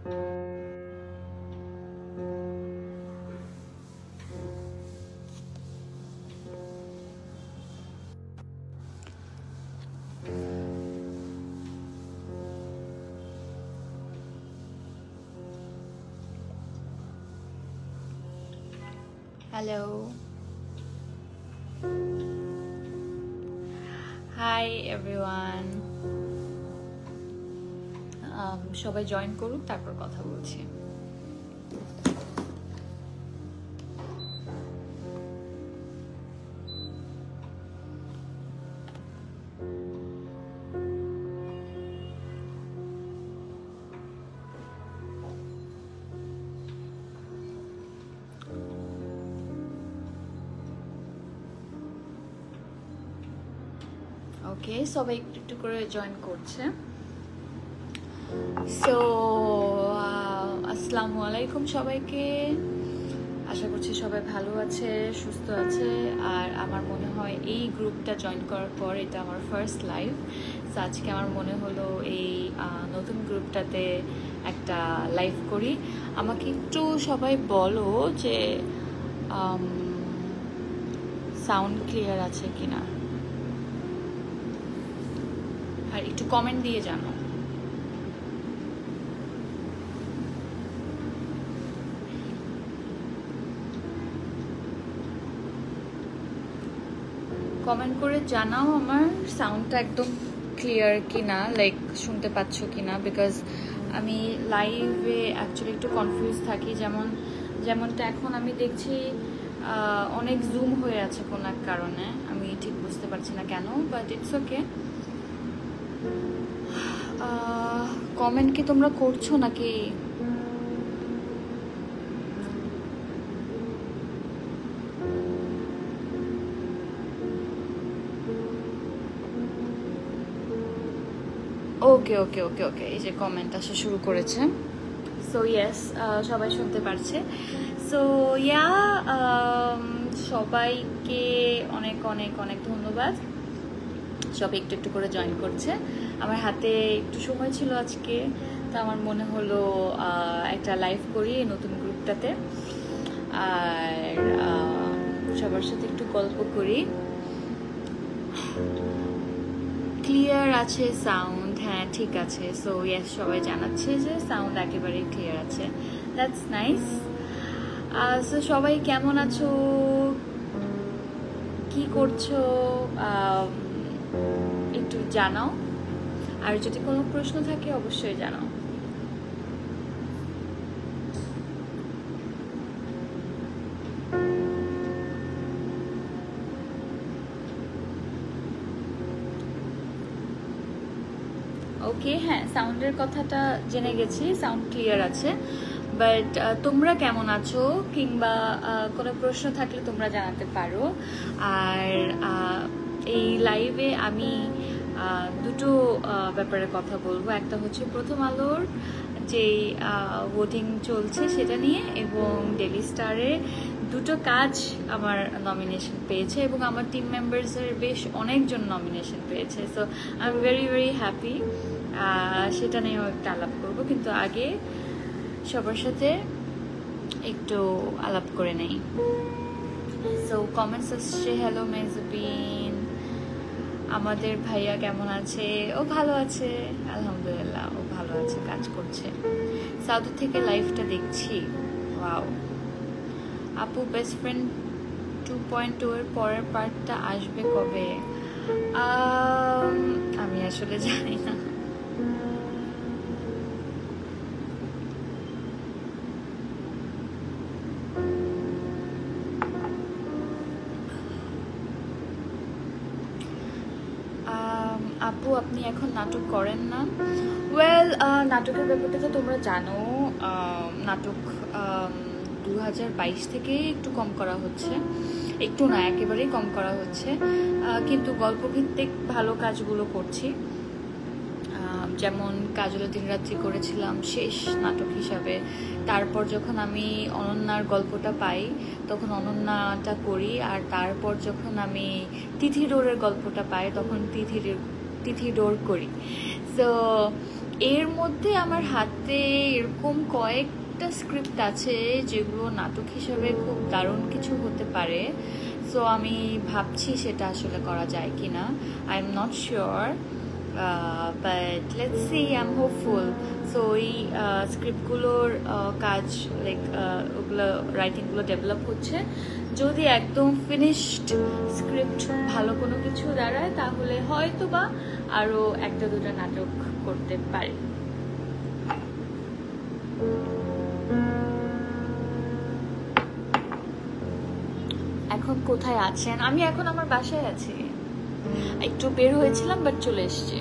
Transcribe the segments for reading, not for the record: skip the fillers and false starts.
Hello. Hi everyone. সবাই join করুক, তারপর কথা বলছি। ওকে, সবাই একটু একটু করে জয়েন করছে। সো আসসালামু আলাইকুম সবাইকে। আশা করছি সবাই ভালো আছে, সুস্থ আছে। আর আমার মনে হয় এই গ্রুপটা জয়েন করার পর এটা আমার ফার্স্ট লাইভ। সো আজকে আমার মনে হলো এই নতুন গ্রুপটাতে একটা লাইভ করি। আমাকে একটু সবাই বলো যে সাউন্ড ক্লিয়ার আছে কিনা, আর একটু কমেন্ট দিয়ে জানো। কমেন্ট করে জানাও আমার সাউন্ডটা একদম ক্লিয়ার কিনা, লাইক শুনতে পাচ্ছ কিনা। বিকজ আমি লাইভে অ্যাকচুয়ালি একটু কনফিউজ থাকি। যেমনটা এখন আমি দেখছি অনেক জুম হয়ে আছে কোনো এক কারণে, আমি ঠিক বুঝতে পারছি না কেন, বাট ইটস ওকে। কমেন্ট কি তোমরা করছো নাকি? ওকে ওকে ওকে ওকে, এই যে কমেন্ট আসা শুরু করেছে। সো ইয়েস, সবাই শুনতে পারছে। সো ইয়া, সবাইকে অনেক অনেক অনেক ধন্যবাদ। সবাই একটু একটু করে জয়েন করছে। আমার হাতে একটু সময় ছিল আজকে, তো আমার মনে হলো একটা লাইভ করি নতুন গ্রুপটাতে, আর সবার সাথে একটু গল্প করি। ক্লিয়ার আছে সাউন্ড? হ্যাঁ, ঠিক আছে। সো ইয়েস, সবাই জানাচ্ছে যে সাউন্ড একেবারেই ক্লিয়ার আছে। That's nice. সো সবাই কেমন আছো, কি করছো, একটু জানাও। আর যদি কোনো প্রশ্ন থাকে অবশ্যই জানাও। ওকে, হ্যাঁ, সাউন্ডের কথাটা জেনে গেছি, সাউন্ড ক্লিয়ার আছে। বাট তোমরা কেমন আছো, কিংবা কোনো প্রশ্ন থাকলে তোমরা জানাতে পারো। আর এই লাইভে আমি দুটো ব্যাপারে কথা বলবো। একটা হচ্ছে প্রথম আলোর যে ভোটিং চলছে সেটা নিয়ে, এবং ডেইলি স্টারে দুটো কাজ আমার নমিনেশন পেয়েছে, এবং আমার টিম মেম্বার্সের বেশ অনেকজন নমিনেশন পেয়েছে। So I am very very happy. সেটা নিয়েও একটা আলাপ করবো, কিন্তু আগে সবার সাথে একটু আলাপ করে নেই। সো কমেন্টস আসছে, হ্যালো মেজবিন, আমাদের ভাইয়া কেমন আছে? ও ভালো আছে, আলহামদুলিল্লাহ, ও ভালো আছে, কাজ করছে। সাউথ থেকে লাইভটা দেখছি। ওয়াও। আপু, বেস্ট ফ্রেন্ড 2.2 এর পরের পার্টটা আসবে কবে? আমি আসলে জানি না। আপু, আপনি এখন নাটক করেন না? ওয়েল, নাটকের ব্যাপারটা তো তোমরা জানো। নাটক 2022 থেকে একটু কম করা হচ্ছে, একটু না, একেবারেই কম করা হচ্ছে। কিন্তু গল্পভিত্তিক ভালো কাজগুলো করছি। যেমন কাজলের দিনরাত্রি করেছিলাম শেষ নাটক হিসাবে। তারপর যখন আমি অনন্যার গল্পটা পাই তখন অনন্যাটা করি, আর তারপর যখন আমি তিথি ডোরের গল্পটা পাই তখন তিথি ডোর করি। সো এর মধ্যে আমার হাতে এরকম কয়েকটা স্ক্রিপ্ট আছে যেগুলো নাটক হিসেবে খুব দারুণ কিছু হতে পারে। সো আমি ভাবছি সেটা আসলে করা যায় কিনা, I am not sure, but let's see, I am hopeful. So ওই স্ক্রিপ্টগুলোর কাজ লাইক ওগুলো রাইটিংগুলো ডেভেলপ হচ্ছে। যদি একদম ফিনিশড স্ক্রিপ্ট ভালো কোনো কিছু দাঁড়ায় তাহলে হয়তো বা আরও একটা দুটো নাটক করতে পারি। এখন কোথায় আছেন? আমি এখন আমার বাসায় আছি, একটু বের হয়েছিলাম বাট চলে এসেছি।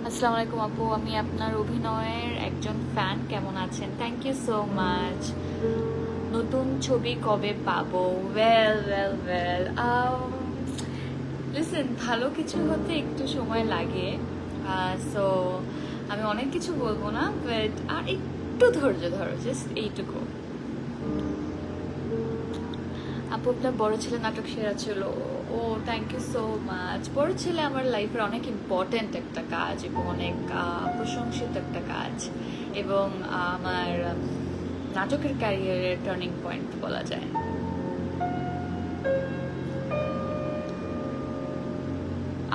আসসালামু আলাইকুম আপু, আমি আপনার অভিনয়ের একজন ফ্যান, কেমন আছেন? Thank you so much. নতুন ছবি কবে পাবো? ওয়েল ওয়েল ওয়েল, লিসেন, ভালো কিছু হতে একটু সময় লাগে। সো আমি অনেক কিছু বলবো না, বাট আর একটু ধৈর্য ধরো, জাস্ট এইটুকু। আপু আপনার বড় ছেলে নাটক সেরা ছিল। ও থ্যাংক ইউ সো মাচ। বড় ছেলে আমার লাইফের অনেক ইম্পর্ট্যান্ট একটা কাজ এবং অনেক প্রশংসিত একটা কাজ, এবং আমার নাটকের ক্যারিয়ারের টার্নিং পয়েন্ট বলা যায়।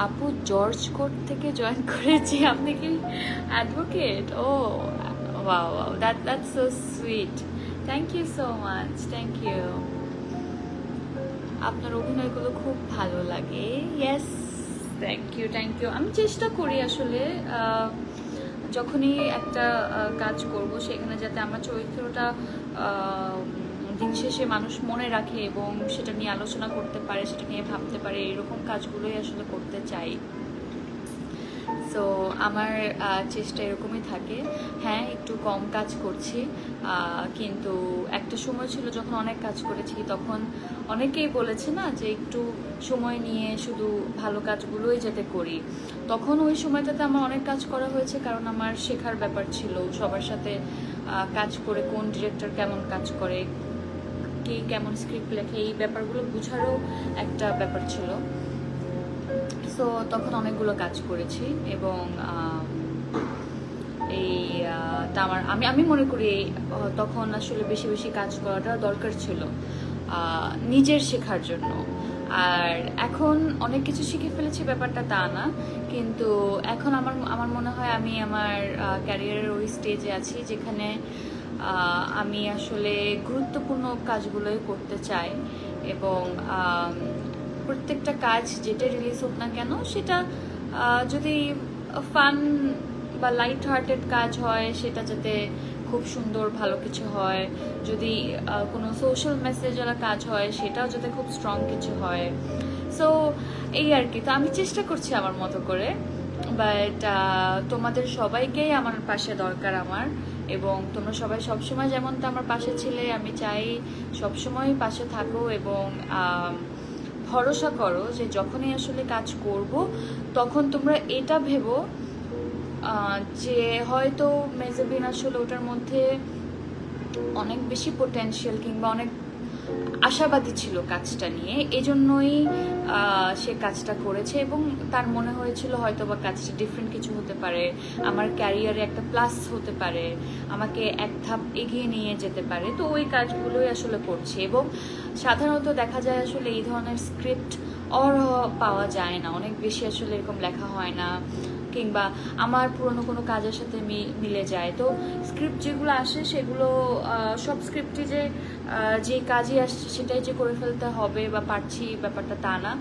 আপু জর্জ কোর্ট থেকে জয়েন করেছি। আপনি কি অ্যাডভোকেট? ও wow wow, that's so sweet. Thank you so much, thank you. আপনার অভিনয়গুলো খুব ভালো লাগে। Yes, thank you thank you. আমি চেষ্টা করি আসলে যখনই একটা কাজ করব সেখানে যাতে আমার চরিত্রটা দিন শেষে মানুষ মনে রাখে এবং সেটা নিয়ে আলোচনা করতে পারে, সেটা নিয়ে ভাবতে পারে, এরকম কাজগুলোই আসলে করতে চাই। সো আমার চেষ্টা এরকমই থাকে। হ্যাঁ, একটু কম কাজ করছি, কিন্তু একটা সময় ছিল যখন অনেক কাজ করেছি, তখন অনেকেই বলেছে না যে একটু সময় নিয়ে শুধু ভালো কাজগুলোই যাতে করি। তখন ওই সময়টাতে আমার অনেক কাজ করা হয়েছে, কারণ আমার শেখার ব্যাপার ছিল সবার সাথে কাজ করে, কোন ডিরেক্টর কেমন কাজ করে, কে কেমন স্ক্রিপ্ট লেখে, এই ব্যাপারগুলো বোঝারও একটা ব্যাপার ছিল। সো তখন অনেকগুলো কাজ করেছি এবং আমি মনে করি তখন আসলে বেশি বেশি কাজ করাটা দরকার ছিল নিজের শেখার জন্য। আর এখন অনেক কিছু শিখে ফেলেছি ব্যাপারটা তা না, কিন্তু এখন আমার মনে হয় আমি আমার ক্যারিয়ারের ওই স্টেজে আছি যেখানে আমি আসলে গুরুত্বপূর্ণ কাজগুলোই করতে চাই, এবং প্রত্যেকটা কাজ যেটা রিলিজ হোক না কেন সেটা যদি ফান বা লাইট হার্টেড কাজ হয়, সেটা যাতে খুব সুন্দর ভালো কিছু হয়। যদি কোনো সোশ্যাল মেসেজওয়ালা কাজ হয় সেটাও যাতে খুব স্ট্রং কিছু হয়। সো এই আর কি। তো আমি চেষ্টা করছি আমার মতো করে, বাট তোমাদের সবাইকেই আমার পাশে দরকার আমার, এবং তোমরা সবাই সবসময় যেমনটা আমার পাশে ছিলে আমি চাই সবসময় পাশে থাকো, এবং ভরসা করো যে যখনই আসলে কাজ করব তখন তোমরা এটা ভেবো যে হয়তো মেজাবিন আসলে ওটার মধ্যে অনেক বেশি পোটেনশিয়াল কিংবা অনেক আশাবাদী ছিল কাজটা নিয়ে, এজন্যই সে কাজটা করেছে এবং তার মনে হয়েছিল হয়তো বা কাজটা ডিফারেন্ট কিছু হতে পারে, আমার ক্যারিয়ারে একটা প্লাস হতে পারে, আমাকে এক ধাপ এগিয়ে নিয়ে যেতে পারে। তো ওই কাজগুলোই আসলে করছে, এবং সাধারণত দেখা যায় আসলে এই ধরনের স্ক্রিপ্ট পাওয়া যায় না, অনেক বেশি আসলে এরকম লেখা হয় না, কিংবা আমার পুরনো কোনো কাজের সাথে মিলে যায়। তো স্ক্রিপ্ট যেগুলো আসে সেগুলো সব স্ক্রিপ্টে যে কাজই আসছে সেটাই যে করে ফেলতে হবে বা পারছি ব্যাপারটা তা না।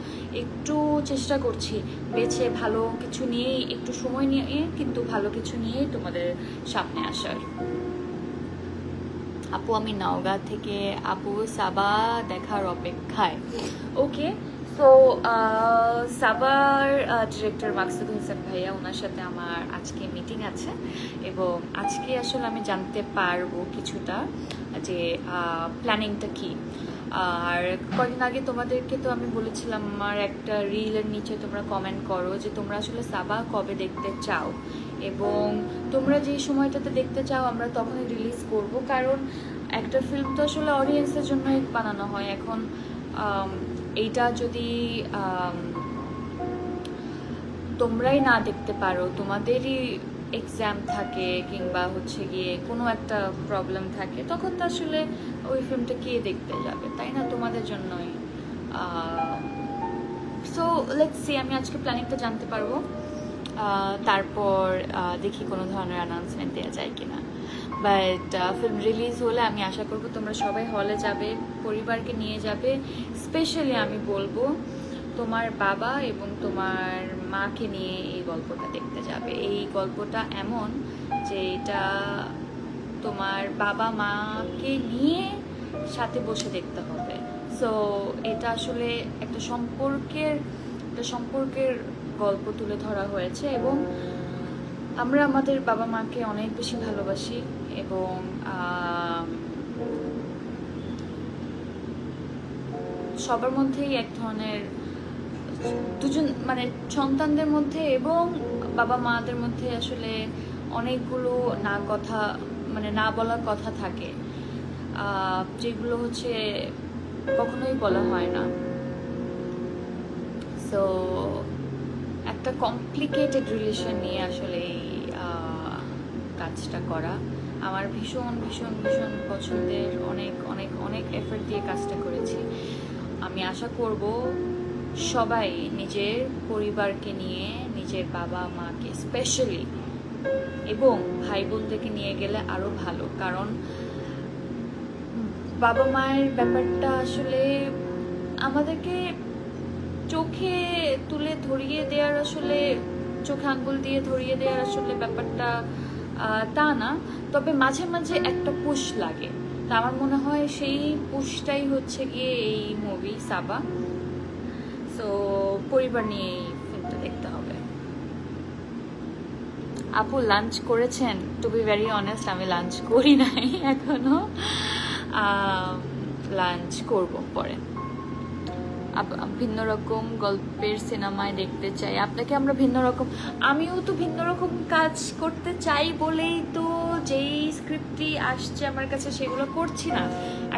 একটু চেষ্টা করছি বেছে ভালো কিছু নিয়েই, একটু সময় নিয়ে কিন্তু ভালো কিছু নিয়েই তোমাদের সামনে আসার। আপু আমি নওগাঁ থেকে, আপু সাবা দেখার অপেক্ষায়। ওকে, তো সাবার ডিরেক্টর মাকসুদ হোসেন ভাইয়া, ওনার সাথে আমার আজকে মিটিং আছে, এবং আজকে আসলে আমি জানতে পারবো কিছুটা যে প্ল্যানিংটা কি। আর কদিন আগে তোমাদেরকে তো আমি বলেছিলাম আমার একটা রিলের নিচে তোমরা কমেন্ট করো যে তোমরা আসলে সাবা কবে দেখতে চাও, এবং তোমরা যেই সময়টাতে দেখতে চাও আমরা তখনই রিলিজ করব, কারণ একটা ফিল্ম তো আসলে অডিয়েন্সের জন্যই বানানো হয়। এখন এইটা যদি তোমরাই না দেখতে পারো, তোমাদেরই এক্সাম থাকে কিংবা হচ্ছে গিয়ে কোনো একটা প্রবলেম থাকে, তখন তো আসলে ওই ফিল্মটা কে দেখতে যাবে, তাই না? তোমাদের জন্যই। সো লেটস সি, আমি আজকে প্ল্যানিংটা জানতে পারবো, তারপর দেখি কোনো ধরনের অ্যানাউন্সমেন্ট দেওয়া যায় কিনা। বাট ফিল্ম রিলিজ হলে আমি আশা করবো তোমরা সবাই হলে যাবে, পরিবারকে নিয়ে যাবে। স্পেশালি আমি বলবো তোমার বাবা এবং তোমার মাকে নিয়ে এই গল্পটা দেখতে যাবে। এই গল্পটা এমন যে এটা তোমার বাবা মাকে নিয়ে সাথে বসে দেখতে হবে। সো এটা আসলে একটা সম্পর্কের গল্প তুলে ধরা হয়েছে, এবং আমরা আমাদের বাবা মাকে অনেক বেশি ভালোবাসি, এবং সবার মধ্যেই এক ধরনের দুজন মানে সন্তানদের মধ্যে এবং বাবা মাদের মধ্যে আসলে অনেকগুলো না বলা কথা থাকে, যেগুলো হচ্ছে কখনোই বলা হয় না। সো একটা কমপ্লিকেটেড রিলেশন নিয়ে আসলে এই কাজটা করা আমার ভীষণ ভীষণ ভীষণ পছন্দের। অনেক অনেক অনেক এফর্ট দিয়ে কাজটা করেছি। আমি আশা করব সবাই নিজের পরিবারকে নিয়ে, নিজের বাবা মাকে স্পেশালি, এবং ভাই বোনদেরকে নিয়ে গেলে আরো ভালো, কারণ বাবা মায়ের ব্যাপারটা আসলে আমাদেরকে চোখে তুলে ধরিয়ে দেওয়ার, আসলে চোখে আঙ্গুল দিয়ে ধরিয়ে দেওয়ার আসলে ব্যাপারটা তা না, তবে মাঝে মাঝে একটা পুশ লাগে। তা আমার মনে হয় সেই পুশটাই হচ্ছে গিয়ে এই মুভি সাবা। সো পরিবার নিয়ে এই ফিল্মটা দেখতে হবে। আপু লাঞ্চ করেছেন? টু বি ভেরি অনেস্ট, আমি লাঞ্চ করি নাই এখনো, লাঞ্চ করব পরে। ভিন্ন রকম গল্পের সিনেমায় দেখতে চাই আপনাকে। আমিও তো ভিন্ন রকম কাজ করতে চাই বলেই তো যেই স্ক্রিপ্টটি আসছে আমার কাছে সেগুলো করছি না।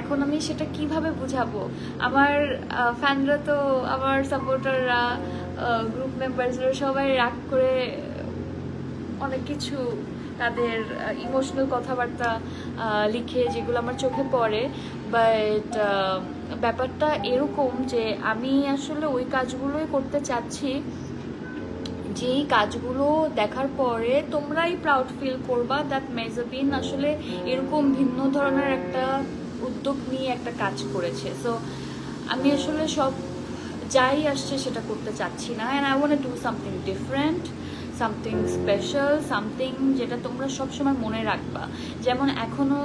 এখন আমি সেটা কিভাবে বুঝাবো? আমার ফ্যানরা তো, আমার সাপোর্টাররা, গ্রুপ মেম্বার্সরা সবাই রাগ করে অনেক কিছু তাদের ইমোশনাল কথাবার্তা লিখে, যেগুলো আমার চোখে পড়ে। বাট ব্যাপারটা এরকম যে আমি আসলে ওই কাজগুলোই করতে চাচ্ছি, যেই কাজগুলো দেখার পরে তোমরাই প্রাউড ফিল করবা দ্যাট মেজাবিন আসলে এরকম ভিন্ন ধরনের একটা উদ্যোগ নিয়ে একটা কাজ করেছে। সো আমি আসলে সব যাই আসছে সেটা করতে চাচ্ছি না, and I want to do something different, something special, something যেটা তোমরা সবসময় মনে রাখবা। যেমন এখনো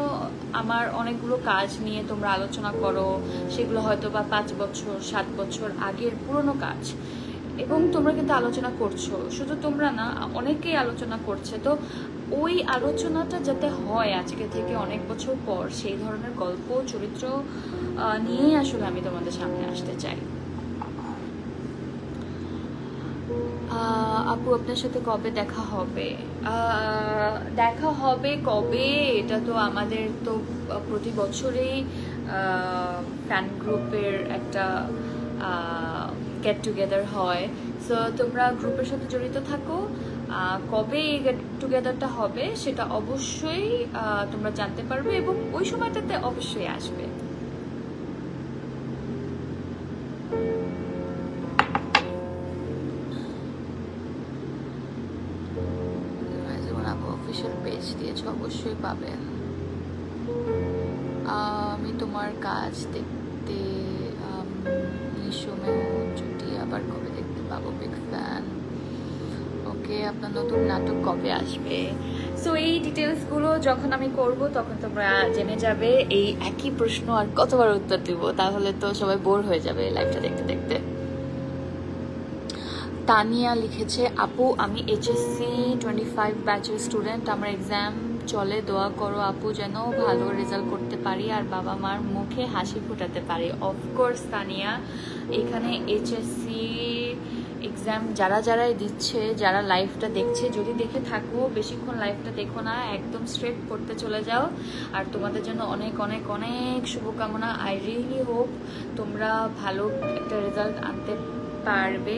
আমার অনেকগুলো কাজ নিয়ে তোমরা আলোচনা করো, সেগুলো হয়তো বা 5 বছর 7 বছর আগের পুরনো কাজ, এবং তোমরা কিন্তু আলোচনা করছো। শুধু তোমরা না, অনেকেই আলোচনা করছে। তো ওই আলোচনাটা যাতে হয় আজকে থেকে অনেক বছর পর, সেই ধরনের গল্প চরিত্র নিয়েই আসলে আমি তোমাদের সামনে আসতে চাই। আপু আপনার সাথে কবে দেখা হবে? কবে, এটা তো আমাদের তো প্রতি বছরেই ফ্যান গ্রুপের একটা গেট টুগেদার হয়। সো তোমরা গ্রুপের সাথে জড়িত থাকো। কবে এই গেট টুগেদারটা হবে সেটা অবশ্যই তোমরা জানতে পারবে, এবং ওই সময়টাতে অবশ্যই আসবে। অফিসিয়াল পেজ দিয়েছ, অবশ্যই পাবেন। আমি তোমার কাজ দেখতে ছুটি আবার কবে দেখতে পাবো? Big fan. ওকে, আপনার নতুন নাটক কবে আসবে? সো এই ডিটেলসগুলো যখন আমি করব তখন তোমরা জেনে যাবে। এই একই প্রশ্ন আর কতবার উত্তর দিব? তাহলে তো সবাই বোর হয়ে যাবে লাইভটা দেখতে দেখতে। তানিয়া লিখেছে, আপু আমি এইচএসসি 25 ব্যাচের স্টুডেন্ট, আমার এক্সাম চলে, দোয়া করো আপু যেন ভালো রেজাল্ট করতে পারি আর বাবা মার মুখে হাসি ফোটাতে পারি। অফকোর্স তানিয়া, এখানে এইচএসসি এক্সাম যারাই দিচ্ছে, যারা লাইভটা দেখছে, যদি দেখে থাকো বেশিক্ষণ লাইভটা দেখো না, একদম স্ট্রেট পড়তে চলে যাও। আর তোমাদের জন্য অনেক অনেক অনেক শুভকামনা। আই রিয়েলি হোপ তোমরা ভালো একটা রেজাল্ট আনতে পারবে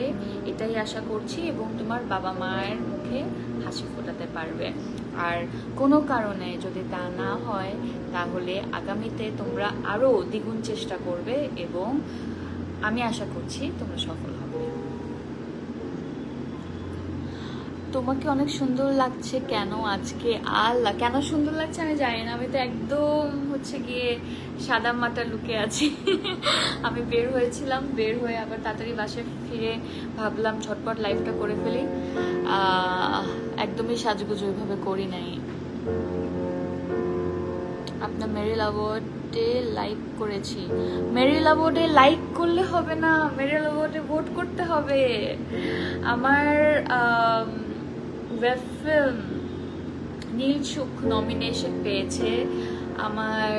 এটাই আশা করছি, এবং তোমার বাবা মায়ের মুখে হাসি ফোটাতে পারবে। আর কোনো কারণে যদি তা না হয় তাহলে আগামীতে তোমরা আরও দ্বিগুণ চেষ্টা করবে এবং আমি আশা করছি তোমরা সফল হবে। তোমাকে অনেক সুন্দর লাগছে কেন আজকে? আল্লাহ, কেন সুন্দর লাগছে আমি জানি না, আমি তো একদম হচ্ছে গিয়ে সাদা মাটা লুকে আছি। আমি বের হয়েছিলাম, বের হয়ে আবার তাড়াতাড়ি বাসায় ফিরে ভাবলাম ঝটপট লাইভটা করে ফেলি। একদমই সাজগুজো ওইভাবে করি নাই। আপনার মেরি লাভোর্ডে লাইক করেছি। মেরি লাভোর্ডে লাইক করলে হবে না, মেরি লাভোর্ডে ভোট করতে হবে। আমার ওয়েব ফিল্ম নীলসুখ নমিনেশন পেয়েছে। আমার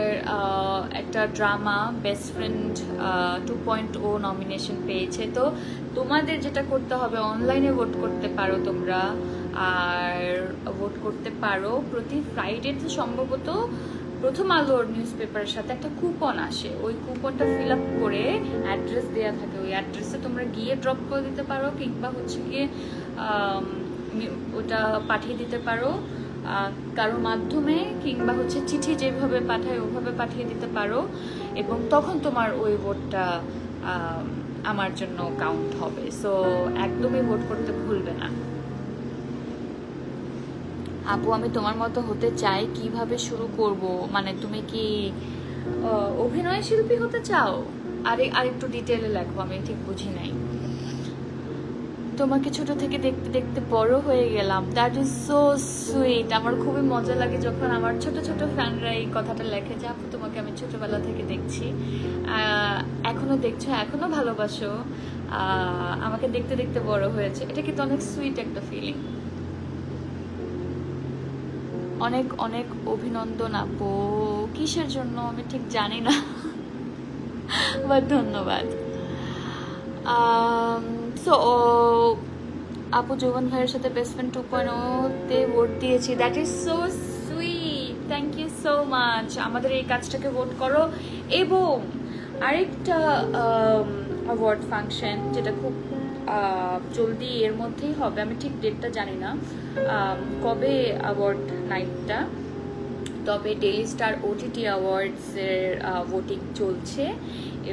একটা ড্রামা বেস্ট ফ্রেন্ড 2.0 নমিনেশন পেয়েছে। তো তোমাদের যেটা করতে হবে, অনলাইনে ভোট করতে পারো তোমরা, আর ভোট করতে পারো প্রতি ফ্রাইডেতে সম্ভবত প্রথম আলোর নিউজ পেপারের সাথে একটা কুপন আসে, ওই কুপনটা ফিল আপ করে অ্যাড্রেস দেওয়া থাকে, ওই অ্যাড্রেসে তোমরা গিয়ে ড্রপ করে দিতে পারো, কিংবা হচ্ছে গিয়ে ওটা পাঠিয়ে দিতে পারো কারোর মাধ্যমে, কিংবা হচ্ছে চিঠি যেভাবে পাঠায় ওভাবে পাঠিয়ে দিতে পারো, এবং তখন তোমার ওই ভোটটা আমার জন্য কাউন্ট হবে। সো একদমই ভোট করতে ভুলবে না। আপু, আমি তোমার মতো হতে চাই, কিভাবে শুরু করব? মানে তুমি কি অভিনয় শিল্পী হতে চাও? আরেকটু ডিটেইলে লেখো, আমি ঠিক বুঝি নাই। তোমাকে ছোট থেকে দেখতে দেখতে বড় হয়ে গেলাম। That is so sweet. আমার খুবই মজা লাগে যখন আমার ছোট ছোট ফ্যানরা এই কথাটা লেখে যে আপু তোমাকে আমি ছোটবেলা থেকে দেখছি, এখনো দেখছো, এখনো ভালোবাসো, আমাকে দেখতে দেখতে বড় হয়েছে। এটা কিন্তু অনেক সুইট একটা ফিলিং। অনেক অনেক অভিনন্দন আপু। কিসের জন্য আমি ঠিক জানি না, বাট ধন্যবাদ। সো আপু, যৌবন ভাইয়ের সাথে বেস্ট ফ্রেন্ড 2.0-তে ভোট দিয়েছি। That is so sweet, thank you so much. আমাদের এই কাজটাকে ভোট করো। এবং আরেকটা অ্যাওয়ার্ড ফাংশন যেটা খুব জলদি এর মধ্যেই হবে, আমি ঠিক ডেটটা জানি না কবে অ্যাওয়ার্ড নাইটটা, তবে ডেইলি স্টার OTT অ্যাওয়ার্ডসের ভোটিং চলছে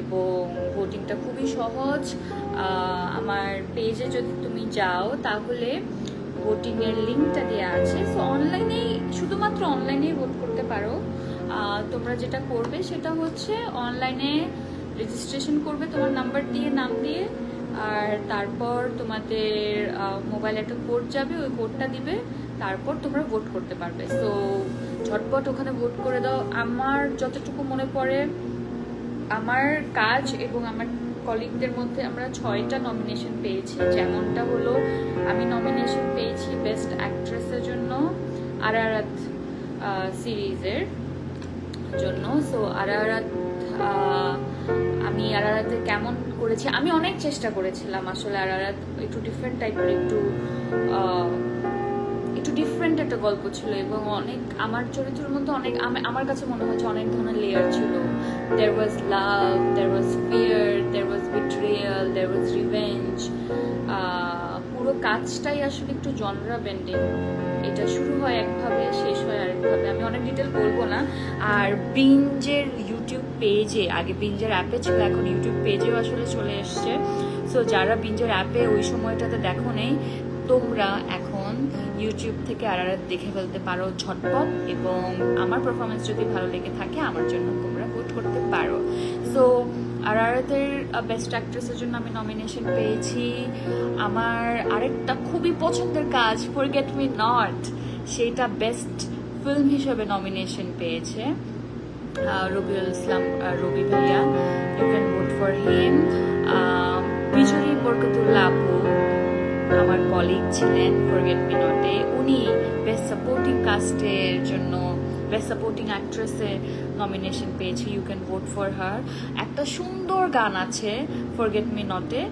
এবং ভোটিংটা খুবই সহজ। আমার পেজে যদি তুমি যাও তাহলে ভোটিংয়ের লিঙ্কটা দেওয়া আছে। সো অনলাইনেই, শুধুমাত্র অনলাইনেই ভোট করতে পারো। তোমরা যেটা করবে সেটা হচ্ছে অনলাইনে রেজিস্ট্রেশন করবে তোমার নাম্বার দিয়ে, নাম দিয়ে, আর তারপর তোমাদের মোবাইলে একটা কোড যাবে, ওই কোডটা দিবে, তারপর তোমরা ভোট করতে পারবে। সো ঝটপট ওখানে ভোট করে দাও। আমার যতটুকু মনে পড়ে, আমার কাজ এবং আমার কলিগদের মধ্যে আমরা 6টা নমিনেশন পেয়েছি। যেমনটা হলো, আমি নমিনেশন পেয়েছি বেস্ট অ্যাক্ট্রেসের জন্য আরারাত সিরিজের জন্য। সো আমি আরারাতে কেমন করেছি, আমি অনেক চেষ্টা করেছিলাম আসলে। আরারাত একটু ডিফারেন্ট টাইপের, একটু ডিফারেন্ট একটা গল্প ছিল এবং অনেক, আমার চরিত্রের মধ্যে অনেক, আমার কাছে মনে হচ্ছে অনেক ধরনের লেয়ার ছিল। দেয়ার ওয়াজ লাভ, দেয়ার ওয়াজ ফিয়ার, দেয়ার ওয়াজ বিট্রিয়াল, দেয়ার ওয়াজ রিভেঞ্জ। পুরো কাজটাই আসলে একটু জনরা বেন্ডিং। এটা শুরু হয় একভাবে, শেষ হয় আরেকভাবে। আমি অনেক ডিটেল বলবো না। আর বিঞ্জের ইউটিউব পেজে, আগে বিঞ্জের অ্যাপে ছিল, এখন ইউটিউব পেজেও আসলে চলে এসছে। সো যারা বিঞ্জের অ্যাপে ওই সময়টাতে দেখো নেই, তোমরা এখন ইউটিউব থেকে আরারাত দেখে ফেলতে পারো ঝটপট, এবং আমার পারফরমেন্স যদি ভালো লেগে থাকে আমার জন্য তোমরা ভোট করতে পারো। সো আরারাতের বেস্ট অ্যাক্ট্রেসের জন্য আমি নমিনেশন পেয়েছি। আমার আরেকটা খুবই পছন্দের কাজ ফরগেট মি নট, সেইটা বেস্ট ফিল্ম হিসেবে নমিনেশন পেয়েছে রবিউল ইসলাম, রবি ভাইয়া। You can vote for him. বিজয়ী বরকতুল্লাহ আপু আমার কলিগ ছিলেন ফরগেট মি নটে, উনি বেস্ট সাপোর্টিং কাস্টের জন্য, বেস্ট সাপোর্টিং অ্যাক্ট্রেসের নমিনেশন পেয়েছে। You can vote for her. একটা সুন্দর গান আছে ফরগেট মি নটে,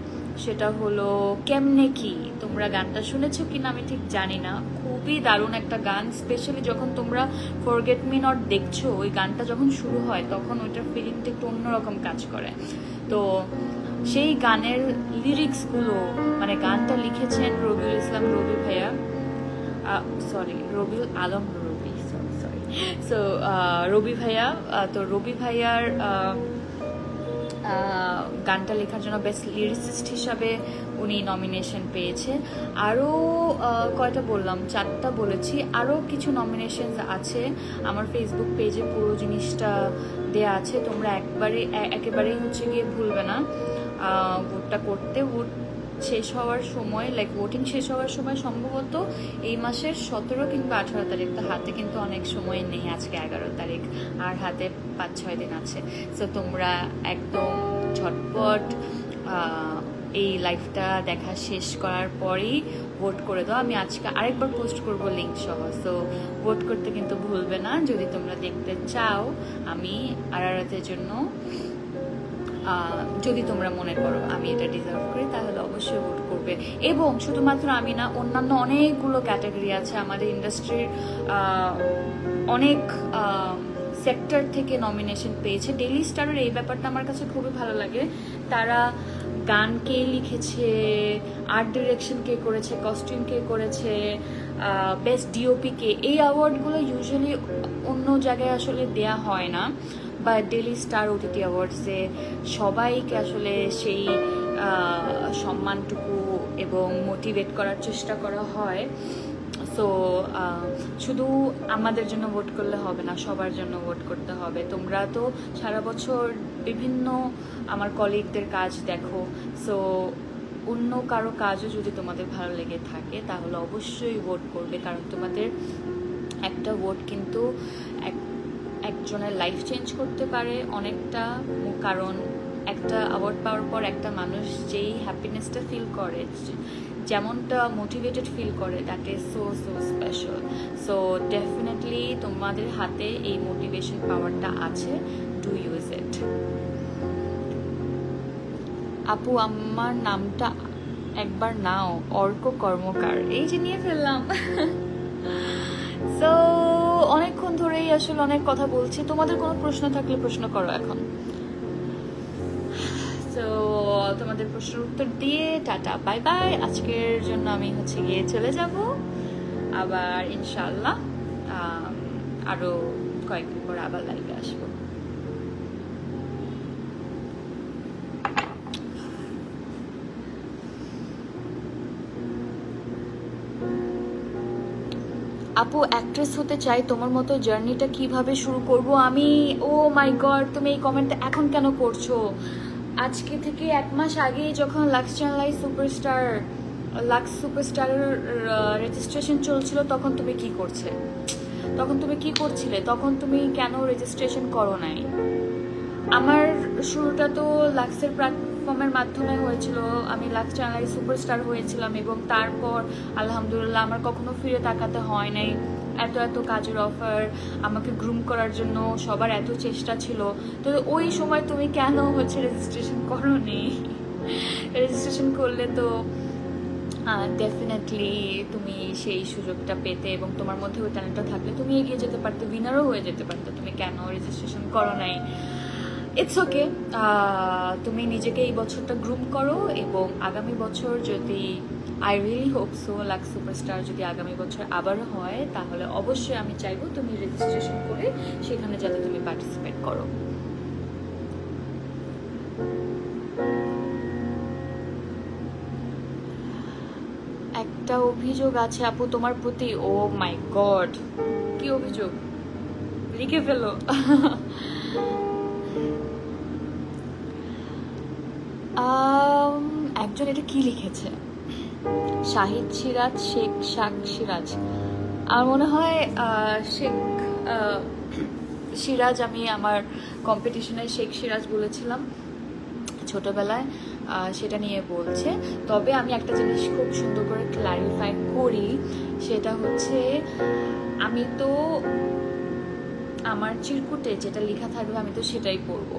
সেটা হলো কেমনে কি। তোমরা গানটা শুনেছো কিনা আমি ঠিক জানি না, খুবই দারুণ একটা গান। স্পেশালি যখন তোমরা ফরগেট মি নট দেখছো, ওই গানটা যখন শুরু হয় তখন ওইটার ফিলিংটা একটু অন্যরকম কাজ করে। তো সেই গানের লিরিক্সগুলো, মানে গানটা লিখেছেন রবিউল ইসলাম রবি ভাইয়া, সরি রবিউল আলম রবি, সরি। সো রবি ভাইয়া, তো রবি ভাইয়ার গানটা লেখার জন্য বেস্ট লিরিসিস্ট হিসাবে উনি নমিনেশন পেয়েছে। আরও কয়টা বললাম, 4টা বলেছি, আরও কিছু নমিনেশন আছে আমার ফেসবুক পেজে, পুরো জিনিসটা দেয়া আছে, তোমরা একেবারেই হচ্ছে গিয়ে ভুলবে না ভোটটা করতে। ভোট শেষ হওয়ার সময়, লাইক ভোটিং শেষ হওয়ার সময় সম্ভবত এই মাসের 17 কিংবা 18 তারিখ, তো হাতে কিন্তু অনেক সময় নেই, আজকে 11 তারিখ, আর হাতে 5-6 দিন আছে। সো তোমরা একদম ঝটপট এই লাইভটা দেখা শেষ করার পরেই ভোট করে দাও। আমি আজকে আরেকবার পোস্ট করব লিঙ্ক সহ, সো ভোট করতে কিন্তু ভুলবে না। যদি তোমরা দেখতে চাও আমি আরারাতের জন্য, যদি তোমরা মনে করো আমি এটা ডিজার্ভ করি, তাহলে অবশ্যই ভোট করবে। এবং শুধুমাত্র আমি না, অন্যান্য অনেকগুলো ক্যাটাগরি আছে আমাদের ইন্ডাস্ট্রির, অনেক সেক্টর থেকে নমিনেশন পেয়েছে। ডেইলি স্টারের এই ব্যাপারটা আমার কাছে খুবই ভালো লাগে। তারা গান কে লিখেছে, আর্ট ডিরেকশন কে করেছে, কস্টিউম কে করেছে, বেস্ট ডিওপি কে, এই অ্যাওয়ার্ডগুলো ইউজুয়ালি অন্য জায়গায় আসলে দেয়া হয় না, বা ডেইলি স্টার ওটিটি অ্যাওয়ার্ডসে সবাইকে আসলে সেই সম্মানটুকু এবং মোটিভেট করার চেষ্টা করা হয়। সো শুধু আমাদের জন্য ভোট করলে হবে না, সবার জন্য ভোট করতে হবে। তোমরা তো সারা বছর বিভিন্ন আমার কলিগদের কাজ দেখো, সো অন্য কারো কাজও যদি তোমাদের ভালো লেগে থাকে তাহলে অবশ্যই ভোট করবে, কারণ তোমাদের একটা ভোট কিন্তু একজনের লাইফ চেঞ্জ করতে পারে অনেকটা। কারণ একটা অ্যাওয়ার্ড পাওয়ার পর একটা মানুষ যেই হ্যাপিনেসটা ফিল করে, যেমনটা মোটিভেটেড ফিল করে, that is so special. So definitely তোমাদের হাতে এই মোটিভেশন পাওয়ারটা আছে, ডু ইউজ ইট। আপু আমার নামটা একবার নাও, অর্ক কর্মকার, এই যে নিয়ে ফেললাম। সো অনেকক্ষণ ধরেই আসলে অনেক কথা বলছি, তোমাদের কোনো প্রশ্ন থাকলে প্রশ্ন করো এখন। সো তোমাদের প্রশ্নের উত্তর দিয়ে টাটা বাই বাই, আজকের জন্য আমি হচ্ছে গিয়ে চলে যাব। আবার ইনশাআল্লাহ আরো কয়েকদিন পর আবার লাইভে আসবো। আপু অ্যাক্ট্রেস হতে চাই, তোমার মতো জার্নিটা কিভাবে শুরু করব আমি? ও মাই গড, তুমি এই কমেন্টটা এখন কেন করছো? আজকে থেকে 1 মাস আগে যখন লাক্স চ্যানেল সুপারস্টারের রেজিস্ট্রেশন চলছিল, তখন তুমি কি করছিলে? তখন তুমি কেন রেজিস্ট্রেশন করো নাই? আমার শুরুটা তো লাক্সের প্ল্যাটফর্মের মাধ্যমে হয়েছিল, আমি লাক্স চ্যানেল সুপারস্টার হয়েছিলাম, এবং তারপর আলহামদুলিল্লাহ আমার কখনো ফিরে তাকাতে হয় নাই। এত কাজের অফার, আমাকে গ্রুম করার জন্য সবার এত চেষ্টা ছিল, তো ওই সময় তুমি কেন রেজিস্ট্রেশন করোনি? রেজিস্ট্রেশন করলে তো ডেফিনেটলি তুমি সেই সুযোগটা পেতে, এবং তোমার মধ্যে ওই ট্যালেন্টটা থাকলে তুমি এগিয়ে যেতে পারতে, উইনারও হয়ে যেতে পারতে। তুমি কেন রেজিস্ট্রেশন করো নাই? ইটস ওকে, তুমি নিজেকে এই বছরটা গ্রুম করো, এবং আগামী বছর যদি, I really hope so, Lux superstar যদি আগামী বছর আবার হয়, তাহলে অবশ্যই আমি চাইবো তুমি রেজিস্ট্রেশন করে সেখানে যাতে তুমি পার্টিসিপেট করো। একটা অভিযোগ আছে আপু তোমার প্রতি। ও মাই গড, কি অভিযোগ? লিখে ফেলো। একজন এটা কি লিখেছে, শাহিদ সিরাজ, শেখ সিরাজ, আমার মনে হয় শেখ সিরাজ। আমি আমার কম্পিটিশনে শেখ সিরাজ বলেছিলাম ছোটবেলায়, সেটা নিয়ে বলছে। তবে আমি একটা জিনিস খুব সুন্দর করে ক্লারিফাই করি, সেটা হচ্ছে আমি তো আমার চিরকুটে যেটা লেখা থাকবে আমি তো সেটাই পড়বো,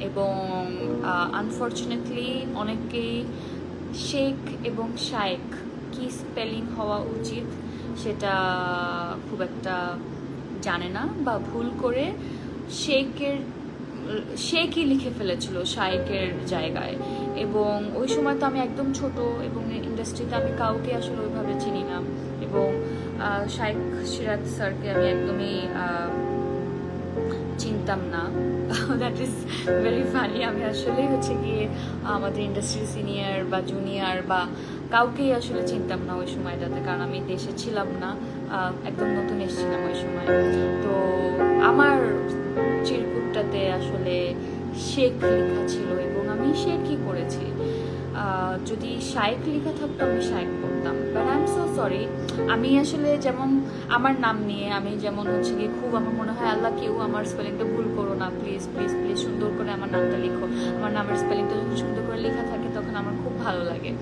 এবং আনফর্চুনেটলি অনেকেই শেখ এবং শায়েক কি স্পেলিং হওয়া উচিত সেটা খুব একটা জানে না, বা ভুল করে শেখই লিখে ফেলেছিল শায়েকের জায়গায়, এবং ওই সময় তো আমি একদম ছোট এবং ইন্ডাস্ট্রিতে আমি কাউকে আসলে ওইভাবে চিনি না, এবং শাইখ সিরাজ স্যারকে আমি একদমই চিনতাম না। That is very funny. আমি আসলে হচ্ছে গিয়ে আমাদের ইন্ডাস্ট্রি সিনিয়র বা জুনিয়র বা কাউকেই আসলে চিনতাম না ওই সময়টাতে, কারণ আমি দেশে ছিলাম না, একদম নতুন এসেছিলাম ওই সময়। তো আমার চিরকুটটাতে আসলে শেখ লেখা ছিল এবং আমি শেখই করেছি। যদি শাইখ লেখা থাকতো আমি শাইখ করতাম, but I am so sorry. আমি আসলে যেমন আমার নাম নিয়ে আমি যেমন হচ্ছে গিয়ে খুব আমার মনে হয় আল্লাহ কেউ আমার স্পেলিংটা ভুল করো না, প্লিজ প্লিজ প্লিজ সুন্দর করে আমার নামটা লিখো। আমার নামের স্পেলিংটা যখন সুন্দর করে লেখা থাকে তখন আমার খুব ভালো লাগে।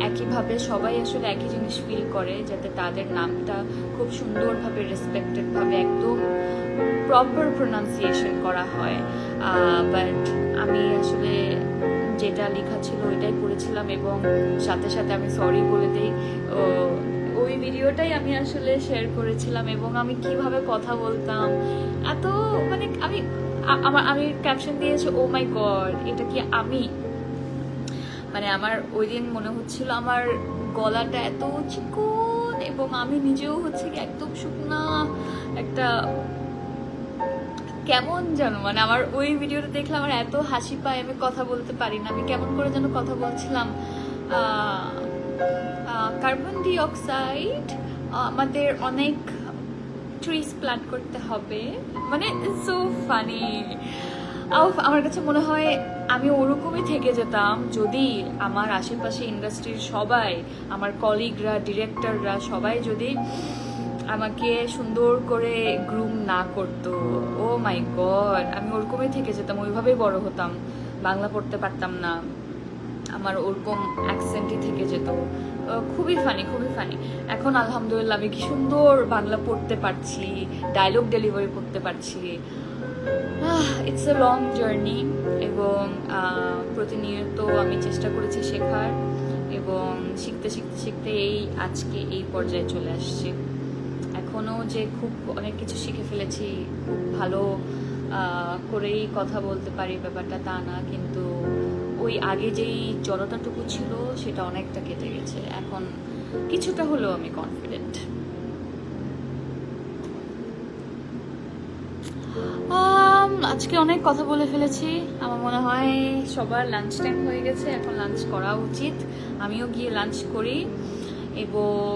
একইভাবে সবাই আসলে একই জিনিস ফিল করে, যাতে তাদের নামটা খুব সুন্দরভাবে রেসপেক্টেডভাবে একদম প্রপার প্রোনাউন্সিয়েশন করা হয়। বাট আমি আসলে যেটা লেখা ছিল ওইটাই পড়েছিলাম, এবং সাথে সাথে আমি সরি বলে দিই। ওই ভিডিওটাই আমি আসলে শেয়ার করেছিলাম, এবং আমি কিভাবে কথা বলতাম এত মানে আমি ক্যাপশন দিয়েছি ও মাই গড, এটা কি আমি? মানে আমার ওই দিন মনে হচ্ছিল আমার গলাটা এত চিকন, এবং আমি নিজেও হচ্ছে কি একদম শুকনা একটা কেমন যেন, মানে আমার ওই ভিডিওটা দেখলে আমার এত হাসি পায়, আমি কথা বলতে পারি না, আমি কেমন করে যেন কথা বলছিলাম। কার্বন ডাই অক্সাইড, আমাদের অনেক ট্রিজ প্ল্যান্ট করতে হবে, মানে সো ফানি। আমার কাছে মনে হয় আমি ওরকমই থেকে যেতাম যদি আমার আশেপাশে ইন্ডাস্ট্রির সবাই, আমার কলিগরা, ডিরেক্টররা সবাই যদি আমাকে সুন্দর করে গ্রুম না করতো। ও মাই গড, আমি ওরকমই থেকে যেতাম, ওইভাবেই বড় হতাম, বাংলা পড়তে পারতাম না, আমার ওরকম অ্যাকসেন্টই থেকে যেত। খুবই ফানি, খুবই ফানি। এখন আলহামদুলিল্লাহ আমি কি সুন্দর বাংলা পড়তে পারছি, ডায়লগ ডেলিভারি করতে পারছি। ইটস এ লং জার্নি, এবং প্রতিনিয়ত আমি চেষ্টা করেছি শেখার, এবং শিখতে শিখতে শিখতে আজকে এই পর্যায়ে চলে আসছি। এখনও যে খুব অনেক কিছু শিখে ফেলেছি, খুব ভালো করেই কথা বলতে পারি ব্যাপারটা তা না, কিন্তু ওই আগে যেই জড়তাটুকু ছিল সেটা অনেকটা কেটে গেছে। এখন কিছুটা হলেও আমি কনফিডেন্ট। আজকে অনেক কথা বলে ফেলেছি, আমার মনে হয় সবার লাঞ্চ টাইম হয়ে গেছে, এখন লাঞ্চ করা উচিত, আমিও গিয়ে লাঞ্চ করি। এবং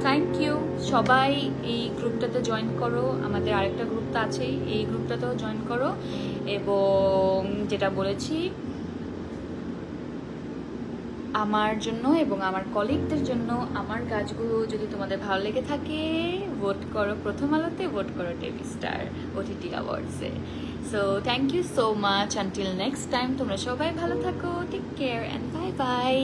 থ্যাংক ইউ সবাই, এই গ্রুপটাতে জয়েন করো, আমাদের আরেকটা গ্রুপ তো আছেই, এই গ্রুপটাতেও জয়েন করো। এবং যেটা বলেছি, আমার জন্য এবং আমার কলিগদের জন্য আমার কাজগুলো যদি তোমাদের ভালো লেগে থাকে, ভোট করো প্রথম আলোতে, ভোট করো টিভি স্টার ওটিটি অ্যাওয়ার্ডসে। So thank you so much, until next time, তোমরা সবাই ভালো থাকো, take care and bye by.